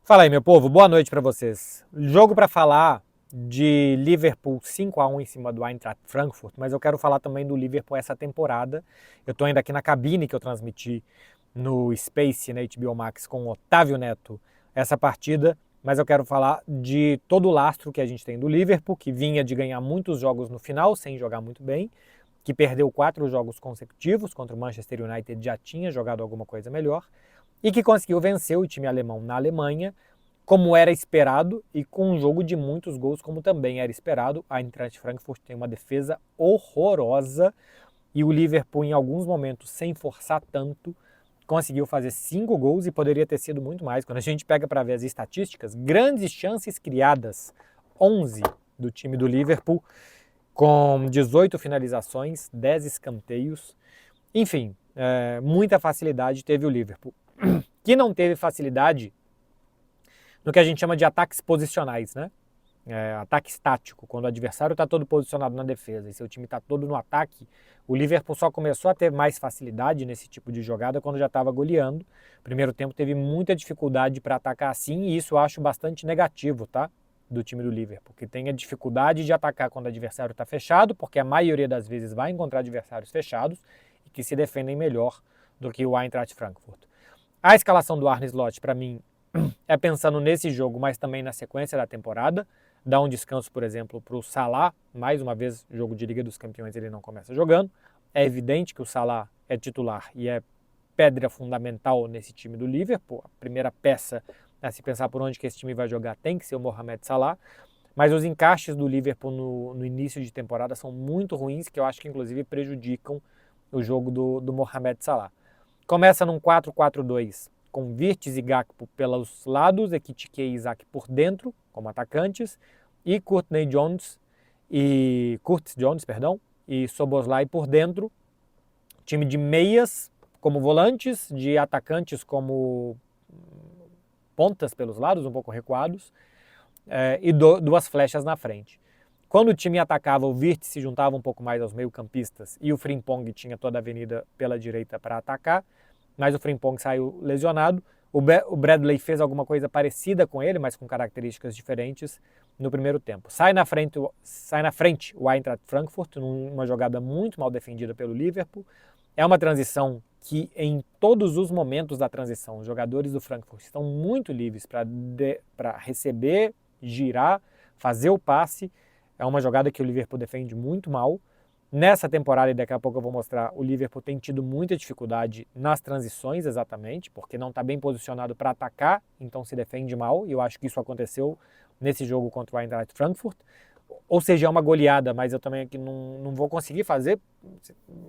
Fala aí, meu povo, boa noite pra vocês. Jogo pra falar de Liverpool 5-1 em cima do Eintracht Frankfurt, mas eu quero falar também do Liverpool essa temporada. Eu tô ainda aqui na cabine que eu transmiti no Space, na HBO Max, com o Otávio Neto, essa partida, mas eu quero falar de todo o lastro que a gente tem do Liverpool, que vinha de ganhar muitos jogos no final, sem jogar muito bem, que perdeu 4 jogos consecutivos contra o Manchester United, já tinha jogado alguma coisa melhor, e que conseguiu vencer o time alemão na Alemanha, como era esperado, e com um jogo de muitos gols, como também era esperado. A Eintracht Frankfurt tem uma defesa horrorosa, e o Liverpool, em alguns momentos, sem forçar tanto, conseguiu fazer 5 gols e poderia ter sido muito mais. Quando a gente pega para ver as estatísticas, grandes chances criadas, 11 do time do Liverpool, com 18 finalizações, 10 escanteios. Enfim, muita facilidade teve o Liverpool. Que não teve facilidade no que a gente chama de ataques posicionais, né? Ataque estático, quando o adversário está todo posicionado na defesa e seu time está todo no ataque, o Liverpool só começou a ter mais facilidade nesse tipo de jogada quando já estava goleando. Primeiro tempo teve muita dificuldade para atacar assim, e isso eu acho bastante negativo, tá? Do time do Liverpool, que tem a dificuldade de atacar quando o adversário está fechado, porque a maioria das vezes vai encontrar adversários fechados e que se defendem melhor do que o Eintracht Frankfurt. A escalação do Arne Slot, para mim, é pensando nesse jogo, mas também na sequência da temporada. Dá um descanso, por exemplo, para o Salah. Mais uma vez, jogo de Liga dos Campeões ele não começa jogando. É evidente que o Salah é titular e é pedra fundamental nesse time do Liverpool. A primeira peça a se pensar por onde que esse time vai jogar tem que ser o Mohamed Salah. Mas os encaixes do Liverpool no início de temporada são muito ruins, que eu acho que inclusive prejudicam o jogo do Mohamed Salah. Começa num 4-4-2, com Wirtz e Gakpo pelos lados, Ekitike e Isak por dentro, como atacantes, e Curtis Jones e Szoboszlai por dentro. Time de meias como volantes, de atacantes como pontas pelos lados, um pouco recuados, e duas flechas na frente. Quando o time atacava, o Wirtz se juntava um pouco mais aos meio-campistas e o Frimpong tinha toda a avenida pela direita para atacar, mas o Frimpong saiu lesionado. O Bradley fez alguma coisa parecida com ele, mas com características diferentes no primeiro tempo. Sai na frente o Eintracht Frankfurt, numa jogada muito mal defendida pelo Liverpool. É uma transição que, em todos os momentos da transição, os jogadores do Frankfurt estão muito livres para receber, girar, fazer o passe. É uma jogada que o Liverpool defende muito mal. Nessa temporada, e daqui a pouco eu vou mostrar, o Liverpool tem tido muita dificuldade nas transições, exatamente, porque não está bem posicionado para atacar, então se defende mal, e eu acho que isso aconteceu nesse jogo contra o Eintracht Frankfurt. Ou seja, é uma goleada, mas eu também aqui não vou conseguir fazer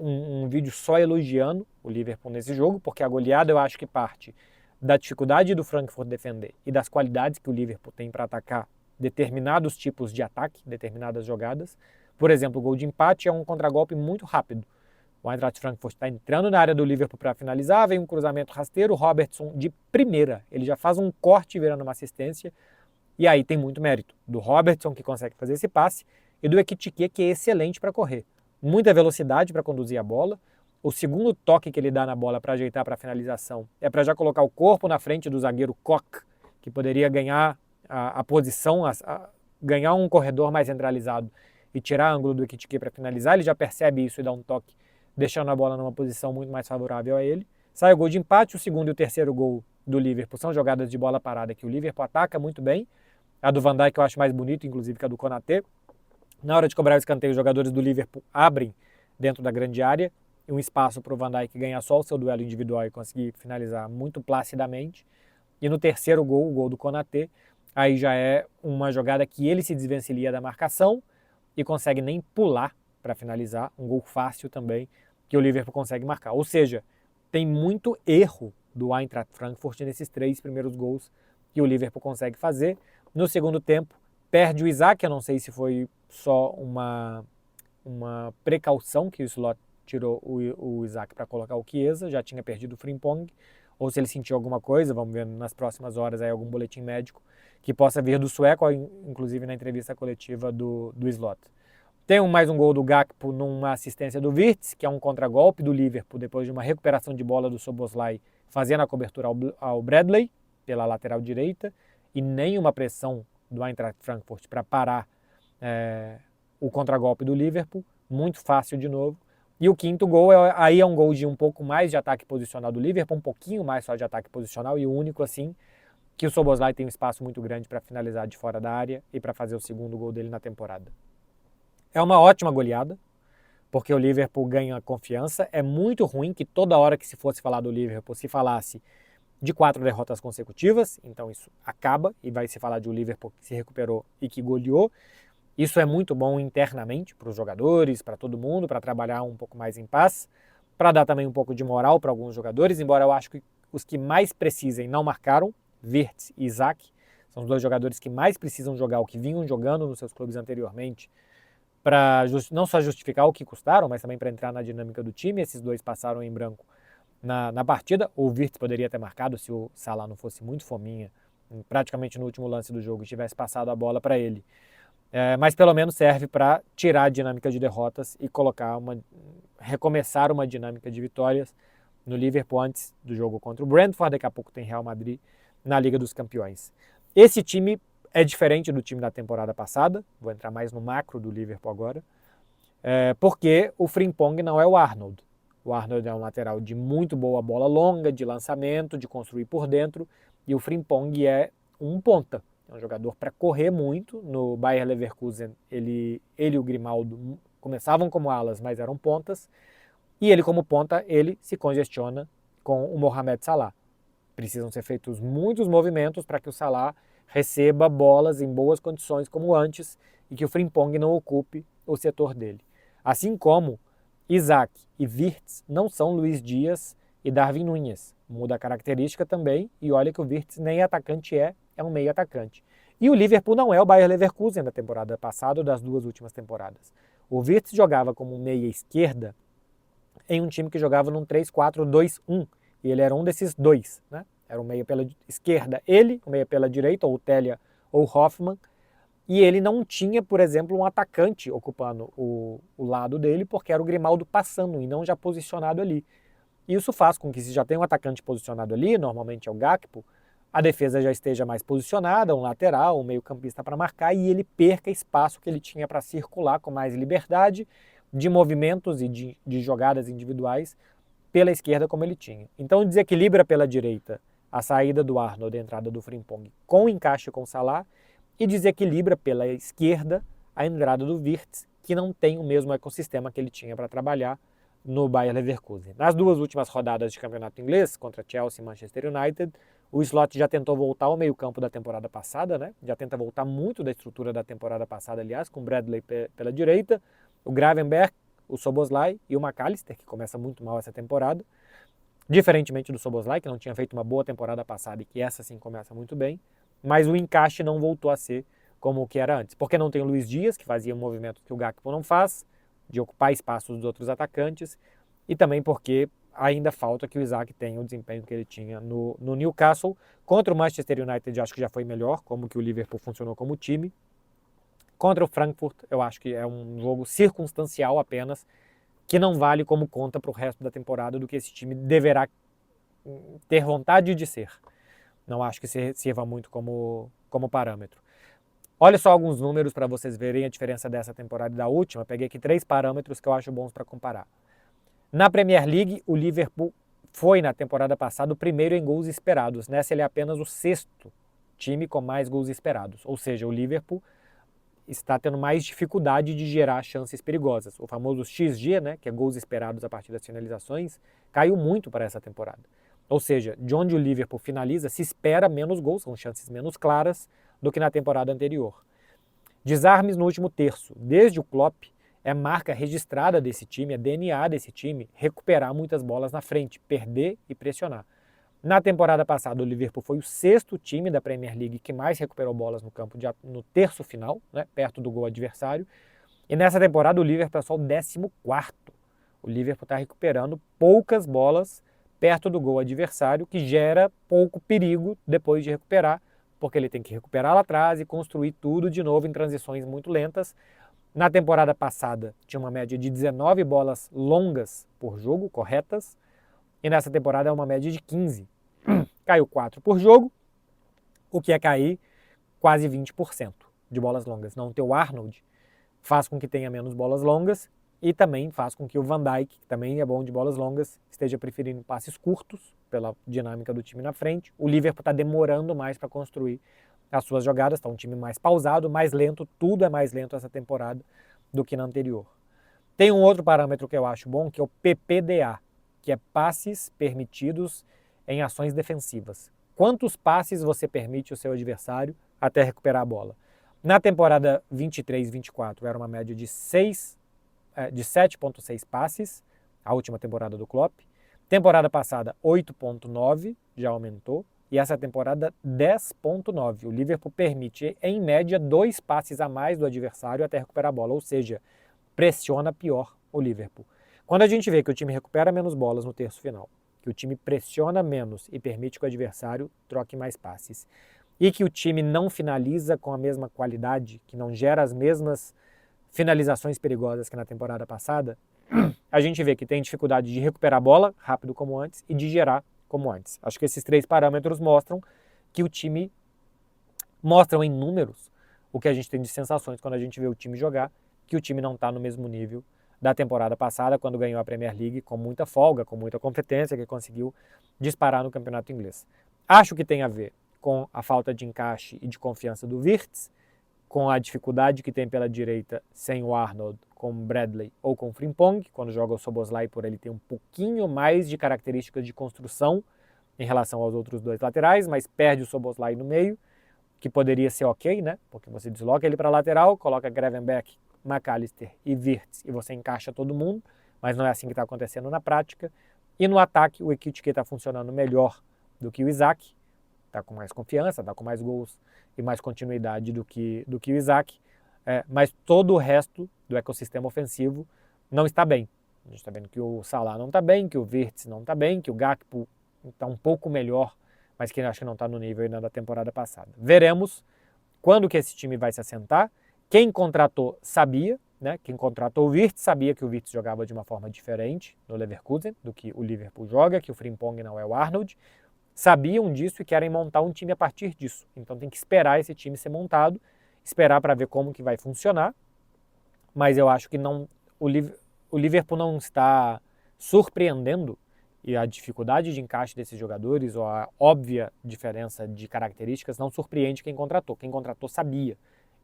um vídeo só elogiando o Liverpool nesse jogo, porque a goleada eu acho que parte da dificuldade do Frankfurt defender e das qualidades que o Liverpool tem para atacar determinados tipos de ataque, determinadas jogadas. Por exemplo, o gol de empate é um contragolpe muito rápido. O Eintracht Frankfurt está entrando na área do Liverpool para finalizar, vem um cruzamento rasteiro, o Robertson de primeira, ele já faz um corte virando uma assistência, e aí tem muito mérito do Robertson, que consegue fazer esse passe, e do Ekitike, que é excelente para correr. Muita velocidade para conduzir a bola. O segundo toque que ele dá na bola para ajeitar para a finalização é para já colocar o corpo na frente do zagueiro Koch, que poderia ganhar a posição, ganhar um corredor mais centralizado e tirar ângulo do Ekitike para finalizar. Ele já percebe isso e dá um toque, deixando a bola numa posição muito mais favorável a ele. Sai o gol de empate. O segundo e o terceiro gol do Liverpool são jogadas de bola parada que o Liverpool ataca muito bem. A do Van Dijk eu acho mais bonita, inclusive, que a do Konaté. Na hora de cobrar o escanteio, os jogadores do Liverpool abrem dentro da grande área e um espaço para o Van Dijk ganhar só o seu duelo individual e conseguir finalizar muito placidamente. E no terceiro gol, o gol do Konaté, aí já é uma jogada que ele se desvencilha da marcação e consegue nem pular para finalizar, um gol fácil também, que o Liverpool consegue marcar. Ou seja, tem muito erro do Eintracht Frankfurt nesses 3 primeiros gols que o Liverpool consegue fazer. No segundo tempo, perde o Isak, eu não sei se foi só uma precaução que o Slot tirou o Isak para colocar o Chiesa, já tinha perdido o Frimpong, ou se ele sentiu alguma coisa, vamos ver nas próximas horas aí algum boletim médico que possa vir do sueco, inclusive na entrevista coletiva do Slot. Tem mais um gol do Gakpo numa assistência do Wirtz, que é um contragolpe do Liverpool, depois de uma recuperação de bola do Szoboszlai, fazendo a cobertura ao Bradley. pela lateral direita e nenhuma pressão do Eintracht Frankfurt para parar o contragolpe do Liverpool, muito fácil de novo. E o quinto gol aí é um gol de um pouco mais de ataque posicional do Liverpool, um pouquinho mais só de ataque posicional, e o único assim que o Szoboszlai tem um espaço muito grande para finalizar de fora da área e para fazer o segundo gol dele na temporada. É uma ótima goleada, porque o Liverpool ganha confiança. É muito ruim que toda hora que se fosse falar do Liverpool se falasse de 4 derrotas consecutivas, então isso acaba e vai se falar de um Liverpool que se recuperou e que goleou. Isso é muito bom internamente para os jogadores, para todo mundo, para trabalhar um pouco mais em paz, para dar também um pouco de moral para alguns jogadores, embora eu acho que os que mais precisem não marcaram, Wirtz e Isaac, são os dois jogadores que mais precisam jogar o que vinham jogando nos seus clubes anteriormente, para não só justificar o que custaram, mas também para entrar na dinâmica do time. Esses dois passaram em branco na partida. O Wirtz poderia ter marcado se o Salah não fosse muito fominha, praticamente no último lance do jogo, e tivesse passado a bola para ele. Mas pelo menos serve para tirar a dinâmica de derrotas e recomeçar uma dinâmica de vitórias no Liverpool antes do jogo contra o Brentford. Daqui a pouco tem Real Madrid na Liga dos Campeões. Esse time é diferente do time da temporada passada, vou entrar mais no macro do Liverpool agora, porque o Frimpong não é o Arnold. O Arnold é um lateral de muito boa bola longa, de lançamento, de construir por dentro, e o Frimpong é um ponta. É um jogador para correr muito. No Bayer Leverkusen, ele e o Grimaldo começavam como alas, mas eram pontas. E ele, como ponta, ele se congestiona com o Mohamed Salah. Precisam ser feitos muitos movimentos para que o Salah receba bolas em boas condições como antes e que o Frimpong não ocupe o setor dele. Assim como Isaac e Wirtz não são Luiz Dias e Darwin Núñez. Muda a característica também, e olha que o Wirtz nem atacante é um meio atacante. E o Liverpool não é o Bayer Leverkusen da temporada passada ou das duas últimas temporadas. O Wirtz jogava como meia esquerda em um time que jogava num 3-4-2-1, e ele era um desses dois, né? Era um meia pela esquerda, ele, o meia pela direita, ou o Telia ou o Hoffmann, e ele não tinha, por exemplo, um atacante ocupando o lado dele, porque era o Grimaldo passando e não já posicionado ali. Isso faz com que, se já tem um atacante posicionado ali, normalmente é o Gakpo, a defesa já esteja mais posicionada, um lateral, um meio-campista para marcar, e ele perca espaço que ele tinha para circular com mais liberdade de movimentos e de jogadas individuais pela esquerda como ele tinha. Então desequilibra pela direita a saída do Arnold, a entrada do Frimpong com encaixe com o Salah, e desequilibra pela esquerda a entrada do Wirtz, que não tem o mesmo ecossistema que ele tinha para trabalhar no Bayer Leverkusen. Nas duas últimas rodadas de campeonato inglês, contra Chelsea e Manchester United, o Slot já tentou voltar ao meio-campo da temporada passada, né? Já tenta voltar muito da estrutura da temporada passada, aliás, com o Bradley pela direita, o Gravenberch, o Szoboszlai e o McAllister, que começa muito mal essa temporada. Diferentemente do Szoboszlai, que não tinha feito uma boa temporada passada e que essa sim começa muito bem, mas o encaixe não voltou a ser como o que era antes, porque não tem o Luiz Dias, que fazia movimentos que o Gakpo não faz, de ocupar espaços dos outros atacantes, e também porque ainda falta que o Isaac tenha o desempenho que ele tinha no Newcastle. Contra o Manchester United acho que já foi melhor, como que o Liverpool funcionou como time. Contra o Frankfurt eu acho que é um jogo circunstancial apenas, que não vale como conta para o resto da temporada do que esse time deverá ter vontade de ser. Não acho que sirva muito como parâmetro. Olha só alguns números para vocês verem a diferença dessa temporada e da última. Peguei aqui 3 parâmetros que eu acho bons para comparar. Na Premier League, o Liverpool foi na temporada passada o primeiro em gols esperados. Nessa ele é apenas o 6º time com mais gols esperados. Ou seja, o Liverpool está tendo mais dificuldade de gerar chances perigosas. O famoso XG, né, que é gols esperados a partir das finalizações, caiu muito para essa temporada. Ou seja, de onde o Liverpool finaliza, se espera menos gols, são chances menos claras do que na temporada anterior. Desarmes no último terço. Desde o Klopp, é marca registrada desse time, é DNA desse time, recuperar muitas bolas na frente, perder e pressionar. Na temporada passada, o Liverpool foi o 6º time da Premier League que mais recuperou bolas no campo no terço final, né, perto do gol adversário. E nessa temporada, o Liverpool é só o 14º. O Liverpool está recuperando poucas bolas perto do gol adversário, que gera pouco perigo depois de recuperar, porque ele tem que recuperar lá atrás e construir tudo de novo em transições muito lentas. Na temporada passada, tinha uma média de 19 bolas longas por jogo, corretas, e nessa temporada é uma média de 15. Caiu 4 por jogo, o que é cair quase 20% de bolas longas. Não ter o Arnold faz com que tenha menos bolas longas e também faz com que o Van Dijk, que também é bom de bolas longas, esteja preferindo passes curtos pela dinâmica do time na frente. O Liverpool está demorando mais para construir as suas jogadas, está um time mais pausado, mais lento, tudo é mais lento essa temporada do que na anterior. Tem um outro parâmetro que eu acho bom, que é o PPDA, que é passes permitidos em ações defensivas. Quantos passes você permite ao seu adversário até recuperar a bola? Na temporada 23-24 era uma média de 7,6 passes, a última temporada do Klopp. Temporada passada 8,9, já aumentou. E essa temporada 10,9. O Liverpool permite, em média, 2 passes a mais do adversário até recuperar a bola, ou seja, pressiona pior o Liverpool. Quando a gente vê que o time recupera menos bolas no terço final, que o time pressiona menos e permite que o adversário troque mais passes, e que o time não finaliza com a mesma qualidade, que não gera as mesmas finalizações perigosas que na temporada passada, a gente vê que tem dificuldade de recuperar a bola rápido como antes e de gerar como antes. Acho que esses 3 parâmetros mostram que o time, mostram em números o que a gente tem de sensações quando a gente vê o time jogar, que o time não está no mesmo nível da temporada passada, quando ganhou a Premier League com muita folga, com muita competência, que conseguiu disparar no campeonato inglês. Acho que tem a ver com a falta de encaixe e de confiança do Wirtz, com a dificuldade que tem pela direita sem o Arnold, com o Bradley ou com o Frimpong. Quando joga o Szoboszlai por ele tem um pouquinho mais de características de construção em relação aos outros 2 laterais, mas perde o Szoboszlai no meio, que poderia ser ok, né? Porque você desloca ele para a lateral, coloca Gravenberch, McAllister e Wirtz e você encaixa todo mundo, mas não é assim que está acontecendo na prática. E no ataque o Ekitike está funcionando melhor do que o Isak, está com mais confiança, está com mais gols e mais continuidade do que o Isak, mas todo o resto do ecossistema ofensivo não está bem. A gente está vendo que o Salah não está bem, que o Wirtz não está bem, que o Gakpo está um pouco melhor, mas que acho que não está no nível ainda da temporada passada. Veremos quando que esse time vai se assentar. Quem contratou sabia, né? Quem contratou o Wirtz sabia que o Wirtz jogava de uma forma diferente no Leverkusen do que o Liverpool joga, que o Frimpong não é o Arnold. Sabiam disso e querem montar um time a partir disso. Então tem que esperar esse time ser montado, esperar para ver como que vai funcionar. Mas eu acho que não, o Liverpool não está surpreendendo, e a dificuldade de encaixe desses jogadores ou a óbvia diferença de características não surpreende quem contratou. Quem contratou sabia.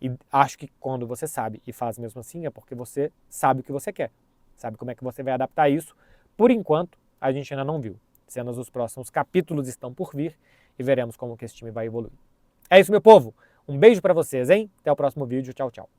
E acho que quando você sabe e faz mesmo assim é porque você sabe o que você quer. Sabe como é que você vai adaptar isso. Por enquanto, a gente ainda não viu. Cenas dos próximos capítulos estão por vir e veremos como que esse time vai evoluir. É isso, meu povo. Um beijo para vocês, hein? Até o próximo vídeo. Tchau, tchau.